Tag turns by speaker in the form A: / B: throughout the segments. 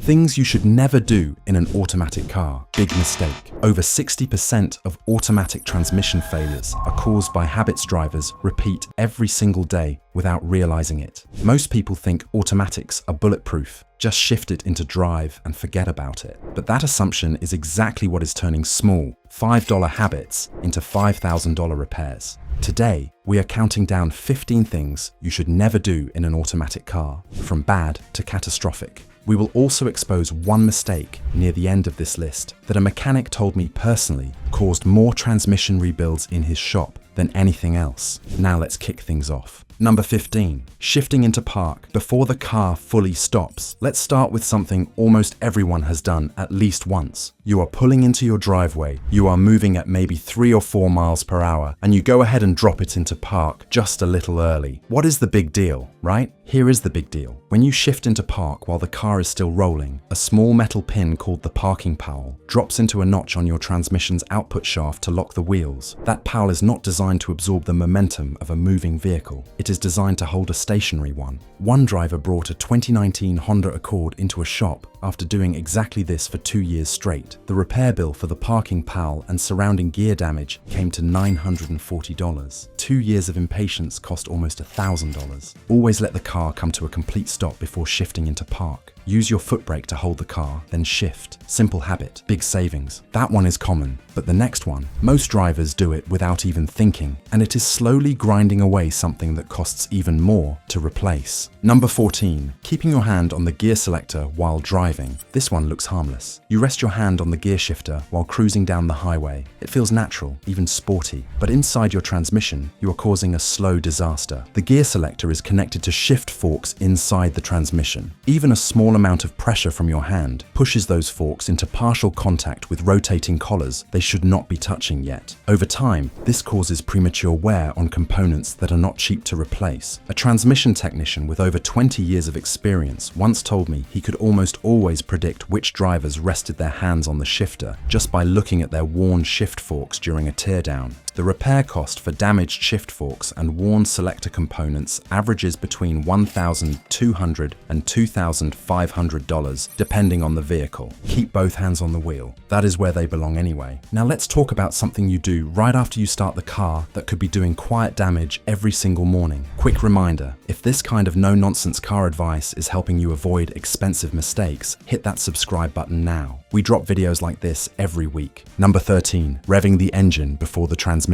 A: Things you should never do in an automatic car. Big mistake. Over 60% of automatic transmission failures are caused by habits drivers repeat every single day without realizing it. Most people think automatics are bulletproof. Just shift it into drive and forget about it. But that assumption is exactly what is turning small, $5 habits into $5,000 repairs. Today, we are counting down 15 things you should never do in an automatic car, from bad to catastrophic. We will also expose one mistake near the end of this list that a mechanic told me personally caused more transmission rebuilds in his shop than anything else. Now let's kick things off. Number 15, shifting into park before the car fully stops. Let's start with something almost everyone has done at least once. You are pulling into your driveway, you are moving at maybe 3 or 4 miles per hour, and you go ahead and drop it into park just a little early. What is the big deal, right? Here is the big deal. When you shift into park while the car is still rolling, a small metal pin called the parking powell drops into a notch on your transmission's output shaft to lock the wheels. That powell is not designed to absorb the momentum of a moving vehicle. It is designed to hold a stationary one. One driver brought a 2019 Honda Accord into a shop after doing exactly this for 2 years straight. The repair bill for the parking powell and surrounding gear damage came to $940. 2 years of impatience cost almost $1,000. Always let the car come to a complete stop before shifting into park. Use your foot brake to hold the car, then shift. Simple habit, big savings. That one is common, but the next one, most drivers do it without even thinking, and it is slowly grinding away something that costs even more to replace. Number 14, keeping your hand on the gear selector while driving. This one looks harmless. You rest your hand on the gear shifter while cruising down the highway. It feels natural, even sporty, but inside your transmission, you are causing a slow disaster. The gear selector is connected to shift forks inside the transmission. Even a small amount of pressure from your hand pushes those forks into partial contact with rotating collars they should not be touching yet. Over time, this causes premature wear on components that are not cheap to replace. A transmission technician with over 20 years of experience once told me he could almost always predict which drivers rested their hands on the shifter just by looking at their worn shift forks during a teardown. The repair cost for damaged shift forks and worn selector components averages between $1,200 and $2,500 depending on the vehicle. Keep both hands on the wheel. That is where they belong anyway. Now let's talk about something you do right after you start the car that could be doing quiet damage every single morning. Quick reminder, if this kind of no-nonsense car advice is helping you avoid expensive mistakes, hit that subscribe button now. We drop videos like this every week. Number 13, revving the engine before the transmission.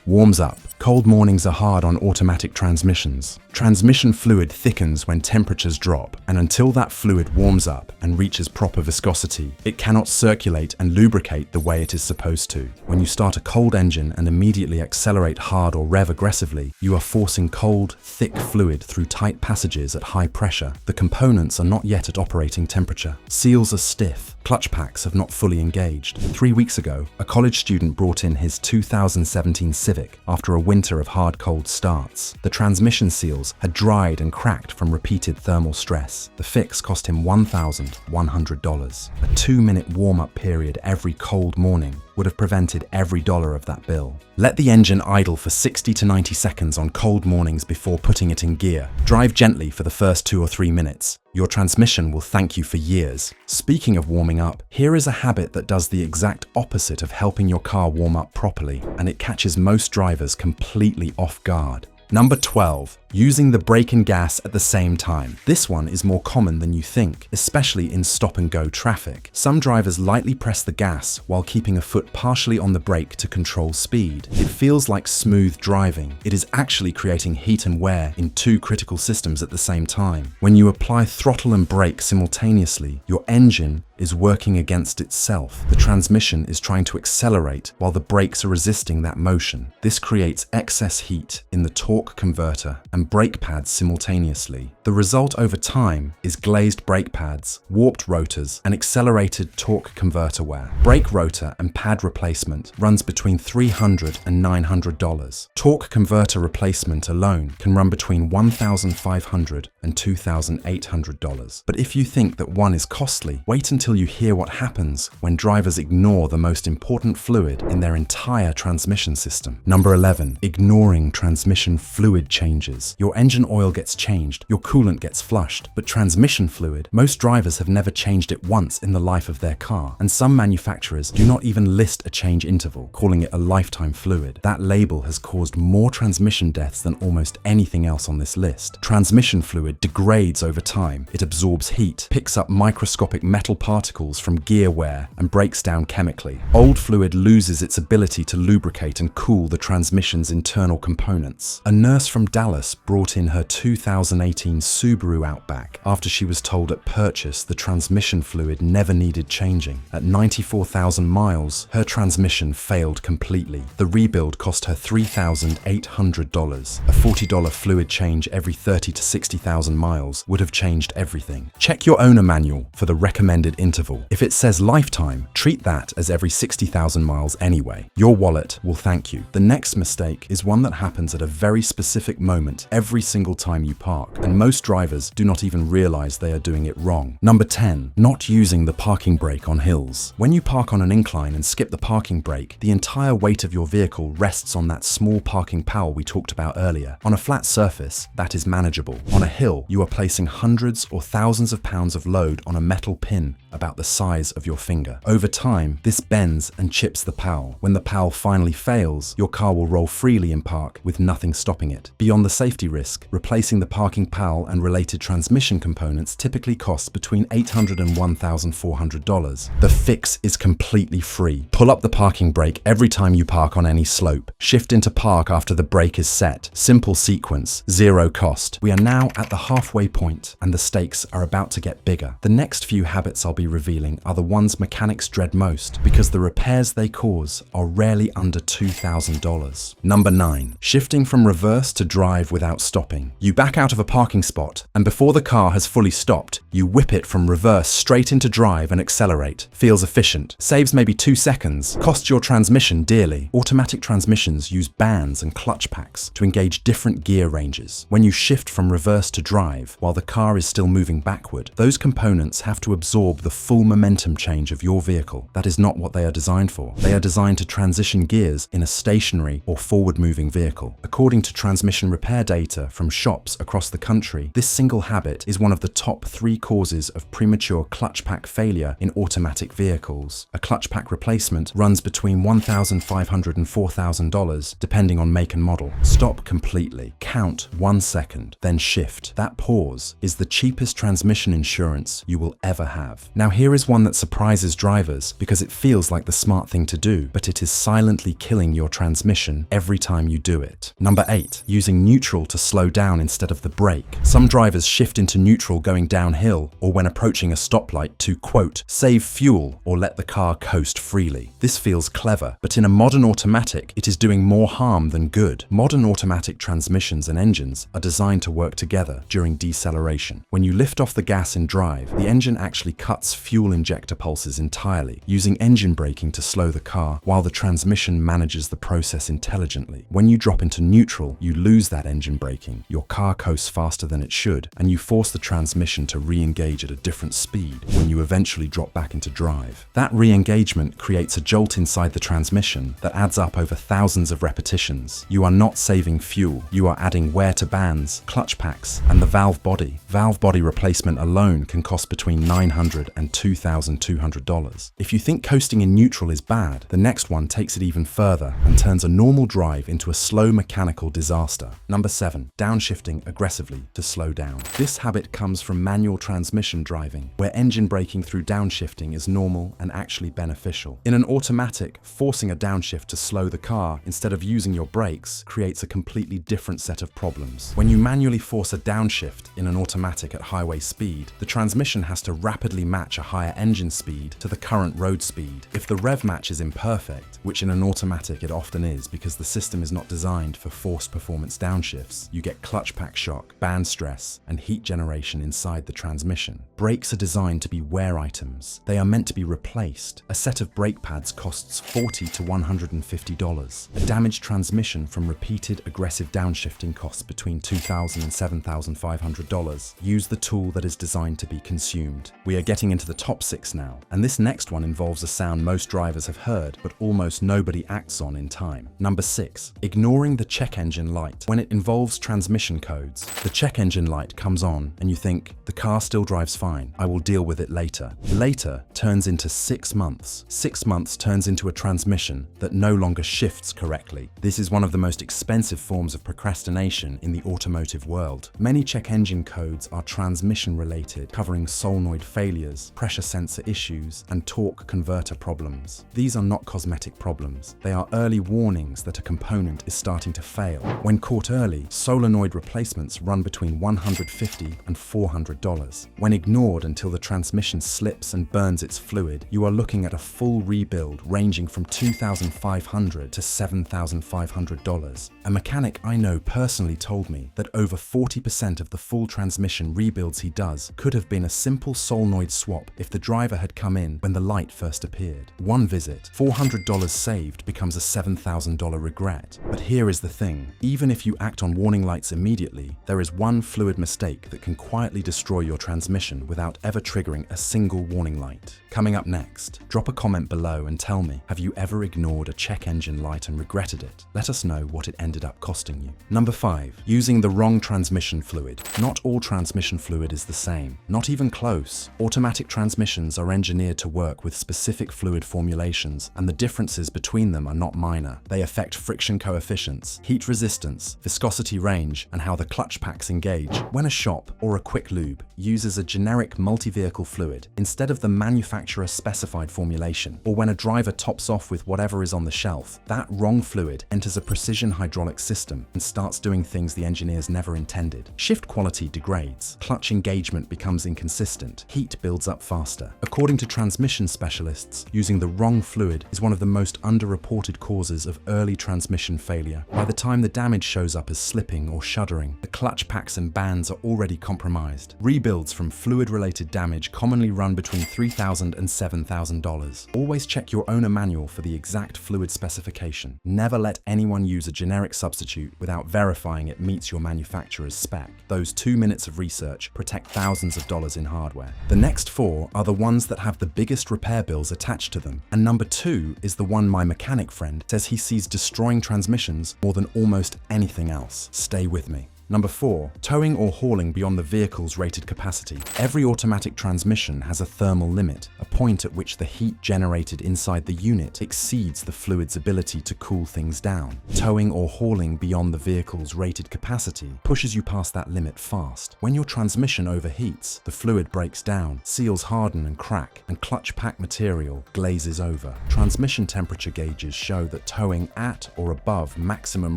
A: Warms up. Cold mornings are hard on automatic transmissions. Transmission fluid thickens when temperatures drop, and until that fluid warms up and reaches proper viscosity, it cannot circulate and lubricate the way it is supposed to. When you start a cold engine and immediately accelerate hard or rev aggressively, you are forcing cold, thick fluid through tight passages at high pressure. The components are not yet at operating temperature. Seals are stiff. Clutch packs have not fully engaged. 3 weeks ago, a college student brought in his 2017 Civic after a winter of hard cold starts. The transmission seals had dried and cracked from repeated thermal stress. The fix cost him $1,100. A 2-minute warm-up period every cold morning would have prevented every dollar of that bill. Let the engine idle for 60 to 90 seconds on cold mornings before putting it in gear. Drive gently for the first 2 or 3 minutes. Your transmission will thank you for years. Speaking of warming up, here is a habit that does the exact opposite of helping your car warm up properly, and it catches most drivers completely off guard. Number 12, using the brake and gas at the same time. This one is more common than you think, especially in stop-and-go traffic. Some drivers lightly press the gas while keeping a foot partially on the brake to control speed. It feels like smooth driving. It is actually creating heat and wear in 2 critical systems at the same time. When you apply throttle and brake simultaneously, your engine is working against itself. The transmission is trying to accelerate while the brakes are resisting that motion. This creates excess heat in the torque converter and brake pads simultaneously. The result over time is glazed brake pads, warped rotors, and accelerated torque converter wear. Brake rotor and pad replacement runs between $300 and $900. Torque converter replacement alone can run between $1,500 and $2,800. But if you think that one is costly, wait until you hear what happens when drivers ignore the most important fluid in their entire transmission system. Number 11, ignoring transmission fluid changes. happens. Your engine oil gets changed, your coolant gets flushed, but transmission fluid, most drivers have never changed it once in the life of their car, and some manufacturers do not even list a change interval, calling it a lifetime fluid. That label has caused more transmission deaths than almost anything else on this list. Transmission fluid degrades over time. It absorbs heat, picks up microscopic metal particles from gear wear, and breaks down chemically. Old fluid loses its ability to lubricate and cool the transmission's internal components. A nurse from Dallas brought in her 2018 Subaru Outback after she was told at purchase the transmission fluid never needed changing. At 94,000 miles, her transmission failed completely. The rebuild cost her $3,800. A $40 fluid change every 30 to 60,000 miles would have changed everything. Check your owner manual for the recommended interval. If it says lifetime, treat that as every 60,000 miles anyway. Your wallet will thank you. The next mistake is one that happens at a very specific moment every single time you park, and most drivers do not even realize they are doing it wrong. Number 10, not using the parking brake on hills. When you park on an incline and skip the parking brake, the entire weight of your vehicle rests on that small parking powel we talked about earlier. On a flat surface, that is manageable. On a hill, you are placing hundreds or thousands of pounds of load on a metal pin about the size of your finger. Over time, this bends and chips the powel. When the powel finally fails, your car will roll freely in park with nothing stopping it. Beyond the safety risk, replacing the parking powel and related transmission components typically costs between $800 and $1,400. The fix is completely free. Pull up the parking brake every time you park on any slope. Shift into park after the brake is set. Simple sequence, zero cost. We are now at the halfway point, and the stakes are about to get bigger. The next few habits I'll be revealing are the ones mechanics dread most, because the repairs they cause are rarely under $2,000. Number 9, shifting from reverse to drive without stopping. You back out of a parking spot, and before the car has fully stopped, you whip it from reverse straight into drive and accelerate. Feels efficient, saves maybe 2 seconds, costs your transmission dearly. Automatic transmissions use bands and clutch packs to engage different gear ranges. When you shift from reverse to drive, while the car is still moving backward, those components have to absorb the full momentum change of your vehicle. That is not what they are designed for. They are designed to transition gears in a stationary or forward-moving vehicle. According to transmission repair data from shops across the country, this single habit is one of the top 3 causes of premature clutch pack failure in automatic vehicles. A clutch pack replacement runs between $1,500 and $4,000 depending on make and model. Stop completely. Count 1 second, then shift. That pause is the cheapest transmission insurance you will ever have. Now here is one that surprises drivers because it feels like the smart thing to do, but it is silently killing your transmission every time you do it. Number 8, using neutral to slow down instead of the brake. Some drivers shift into neutral going downhill or when approaching a stoplight to, quote, save fuel or let the car coast freely. This feels clever, but in a modern automatic, it is doing more harm than good. Modern automatic transmissions and engines are designed to work together during deceleration. When you lift off the gas in drive, the engine actually cuts fuel injector pulses entirely, using engine braking to slow the car, while the transmission manages the process intelligently. When you drop into neutral, you lose that engine braking, your car coasts faster than it should, and you force the transmission to re-engage at a different speed when you eventually drop back into drive. That re-engagement creates a jolt inside the transmission that adds up over thousands of repetitions. You are not saving fuel, you are adding wear to bands, clutch packs, and the valve body. Valve body replacement alone can cost between $900 and $2,200. If you think coasting in neutral is bad, the next one takes it even further and turns a normal drive into a slow mechanical disaster. Number 7, downshifting aggressively to slow down. This habit comes from manual transmission driving, where engine braking through downshifting is normal and actually beneficial. In an automatic, forcing a downshift to slow the car instead of using your brakes creates a completely different set of problems. When you manually force a downshift in an automatic at highway speed, the transmission has to rapidly match a higher engine speed to the current road speed. If the rev match is imperfect, which in an automatic it often is because the system is not designed for forced performance downshifts, you get clutch pack shock, band stress, and heat generation inside the transmission. Brakes are designed to be wear items. They are meant to be replaced. A set of brake pads costs $40 to $150. A damaged transmission from repeated aggressive downshifting costs between $2,000 and $7,500. Use the tool that is designed to be consumed. We are getting moving into the top 6 now, and this next one involves a sound most drivers have heard, but almost nobody acts on in time. Number 6. Ignoring the check engine light. When it involves transmission codes, the check engine light comes on and you think, the car still drives fine, I will deal with it later. Later turns into 6 months. 6 months turns into a transmission that no longer shifts correctly. This is one of the most expensive forms of procrastination in the automotive world. Many check engine codes are transmission related, covering solenoid failures, pressure sensor issues, and torque converter problems. These are not cosmetic problems. They are early warnings that a component is starting to fail. When caught early, solenoid replacements run between $150 and $400. When ignored until the transmission slips and burns its fluid, you are looking at a full rebuild ranging from $2,500 to $7,500. A mechanic I know personally told me that over 40% of the full transmission rebuilds he does could have been a simple solenoid swap if the driver had come in when the light first appeared. One visit, $400 saved becomes a $7,000 regret. But here is the thing, even if you act on warning lights immediately, there is one fluid mistake that can quietly destroy your transmission without ever triggering a single warning light. Coming up next, drop a comment below and tell me, have you ever ignored a check engine light and regretted it? Let us know what it ended up costing you. Number 5. Using the wrong transmission fluid. Not all transmission fluid is the same. Not even close. Automatic transmissions are engineered to work with specific fluid formulations, and the differences between them are not minor. They affect friction coefficients, heat resistance, viscosity range, and how the clutch packs engage. When a shop or a quick lube uses a generic multi-vehicle fluid instead of the manufacturer-specified formulation, or when a driver tops off with whatever is on the shelf, that wrong fluid enters a precision hydraulic system and starts doing things the engineers never intended. Shift quality degrades, clutch engagement becomes inconsistent, heat builds up faster. According to transmission specialists, using the wrong fluid is one of the most underreported causes of early transmission failure. By the time the damage shows up as slipping or shuddering, the clutch packs and bands are already compromised. Rebuilds from fluid-related damage commonly run between $3,000 and $7,000. Always check your owner manual for the exact fluid specification. Never let anyone use a generic substitute without verifying it meets your manufacturer's spec. Those 2 minutes of research protect thousands of dollars in hardware. The next 4 are the ones that have the biggest repair bills attached to them, and number 2 is the one my mechanic friend says he sees destroying transmissions more than almost anything else. Stay with me. Number 4, towing or hauling beyond the vehicle's rated capacity. Every automatic transmission has a thermal limit, a point at which the heat generated inside the unit exceeds the fluid's ability to cool things down. Towing or hauling beyond the vehicle's rated capacity pushes you past that limit fast. When your transmission overheats, the fluid breaks down, seals harden and crack, and clutch pack material glazes over. Transmission temperature gauges show that towing at or above maximum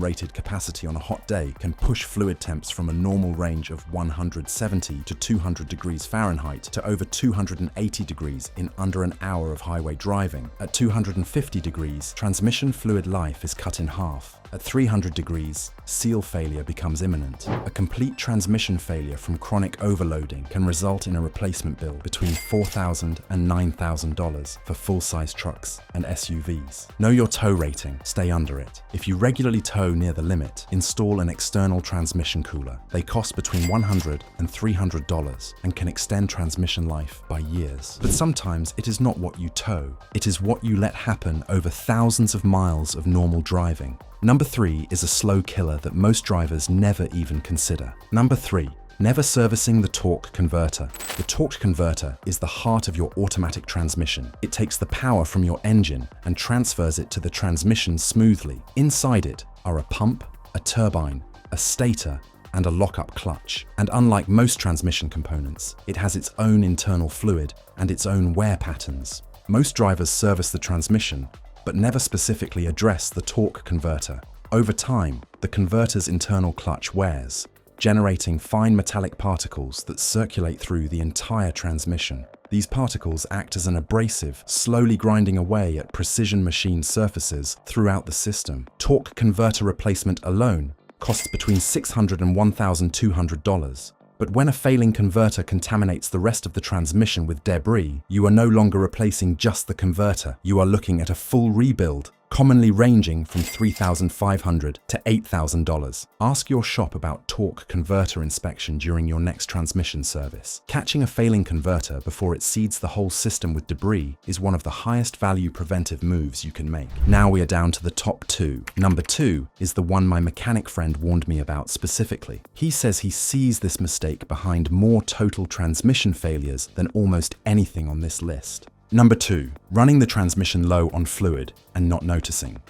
A: rated capacity on a hot day can push fluid temps from a normal range of 170 to 200 degrees Fahrenheit to over 280 degrees in under an hour of highway driving. At 250 degrees, transmission fluid life is cut in half. At 300 degrees, seal failure becomes imminent. A complete transmission failure from chronic overloading can result in a replacement bill between $4,000 and $9,000 for full-size trucks and SUVs. Know your tow rating, stay under it. If you regularly tow near the limit, install an external transmission cooler. They cost between $100 and $300 and can extend transmission life by years. But sometimes it is not what you tow, it is what you let happen over thousands of miles of normal driving. Number 3 is a slow killer that most drivers never even consider. Number 3. Never servicing the torque converter. The torque converter is the heart of your automatic transmission. It takes the power from your engine and transfers it to the transmission smoothly. Inside it are a pump, a turbine, a stator, and a lock-up clutch. And unlike most transmission components, it has its own internal fluid and its own wear patterns. Most drivers service the transmission, but never specifically address the torque converter. Over time, the converter's internal clutch wears, generating fine metallic particles that circulate through the entire transmission. These particles act as an abrasive, slowly grinding away at precision machined surfaces throughout the system. Torque converter replacement alone costs between $600 and $1,200. But when a failing converter contaminates the rest of the transmission with debris, you are no longer replacing just the converter. You are looking at a full rebuild, commonly ranging from $3,500 to $8,000. Ask your shop about torque converter inspection during your next transmission service. Catching a failing converter before it seeds the whole system with debris is one of the highest value preventive moves you can make. Now we are down to the top 2. Number 2 is the one my mechanic friend warned me about specifically. He says he sees this mistake behind more total transmission failures than almost anything on this list. Number 2, running the transmission low on fluid and not noticing.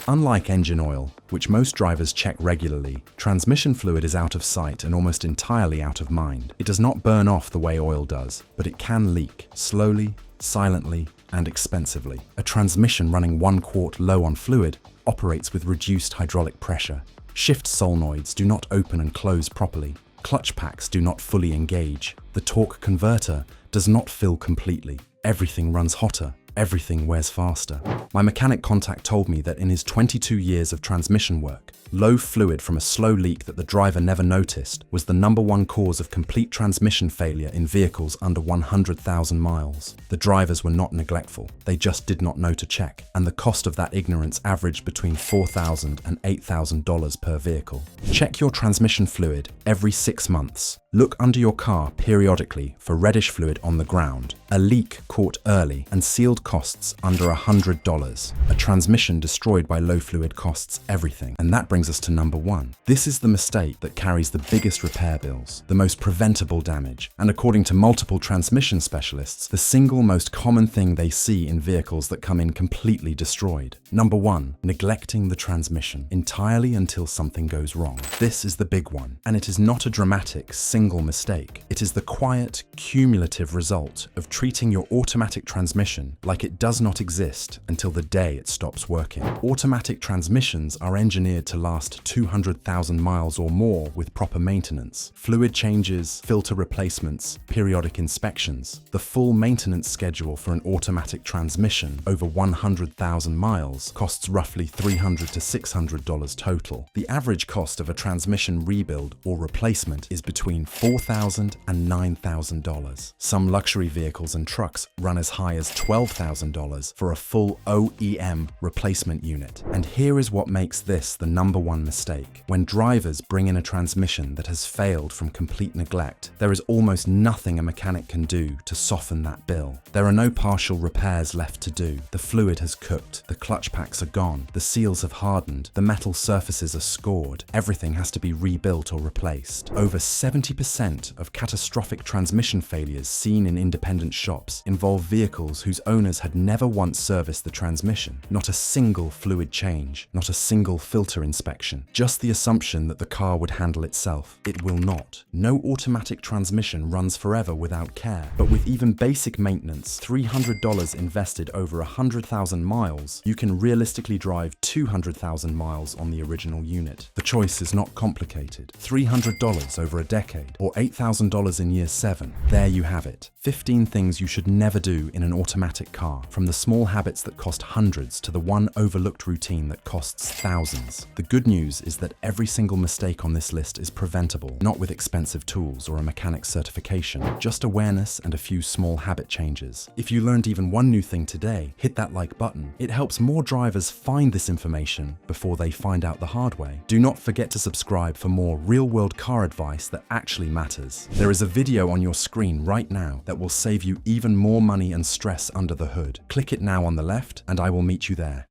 A: Unlike engine oil, which most drivers check regularly, transmission fluid is out of sight and almost entirely out of mind. It does not burn off the way oil does, but it can leak slowly, silently, and expensively. A transmission running 1 quart low on fluid operates with reduced hydraulic pressure. Shift solenoids do not open and close properly. Clutch packs do not fully engage. The torque converter does not fill completely. Everything runs hotter. Everything wears faster. My mechanic contact told me that in his 22 years of transmission work, low fluid from a slow leak that the driver never noticed was the #1 cause of complete transmission failure in vehicles under 100,000 miles. The drivers were not neglectful, they just did not know to check, and the cost of that ignorance averaged between $4,000 and $8,000 per vehicle. Check your transmission fluid every 6 months. Look under your car periodically for reddish fluid on the ground. A leak caught early and sealed costs under $100. A transmission destroyed by low fluid costs everything. And that brings us to number 1. This is the mistake that carries the biggest repair bills, the most preventable damage, and according to multiple transmission specialists, the single most common thing they see in vehicles that come in completely destroyed. Number 1, neglecting the transmission entirely until something goes wrong. This is the big one, and it is not a dramatic single mistake. It is the quiet, cumulative result of treating your automatic transmission like it does not exist until the day it stops working. Automatic transmissions are engineered to last 200,000 miles or more with proper maintenance, fluid changes, filter replacements, periodic inspections. The full maintenance schedule for an automatic transmission over 100,000 miles costs roughly $300 to $600 total. The average cost of a transmission rebuild or replacement is between $4,000 and $9,000. Some luxury vehicles and trucks run as high as $12,000 for a full OEM replacement unit. And here is what makes this the #1 mistake. When drivers bring in a transmission that has failed from complete neglect, there is almost nothing a mechanic can do to soften that bill. There are no partial repairs left to do. The fluid has cooked, the clutch packs are gone, the seals have hardened, the metal surfaces are scored. Everything has to be rebuilt or replaced. Over 70% of catastrophic transmission failures seen in independent shops involve vehicles whose owners had never once serviced the transmission. Not a single fluid change, not a single filter inspection, just the assumption that the car would handle itself. It will not. No automatic transmission runs forever without care, but with even basic maintenance, $300 invested over 100,000 miles, you can realistically drive 200,000 miles on the original unit. The choice is not complicated. $300 over a decade, or $8,000 in year 7. There you have it. 15 things you should never do in an automatic car, from the small habits that cost hundreds to the one overlooked routine that costs thousands. The good news is that every single mistake on this list is preventable, not with expensive tools or a mechanic's certification, just awareness and a few small habit changes. If you learned even one new thing today, hit that like button. It helps more drivers find this information before they find out the hard way. Do not forget to subscribe for more real-world car advice that actually matters. There is a video on your screen right now that will save you even more money and stress under the hood. Click it now on the left, and I will meet you there.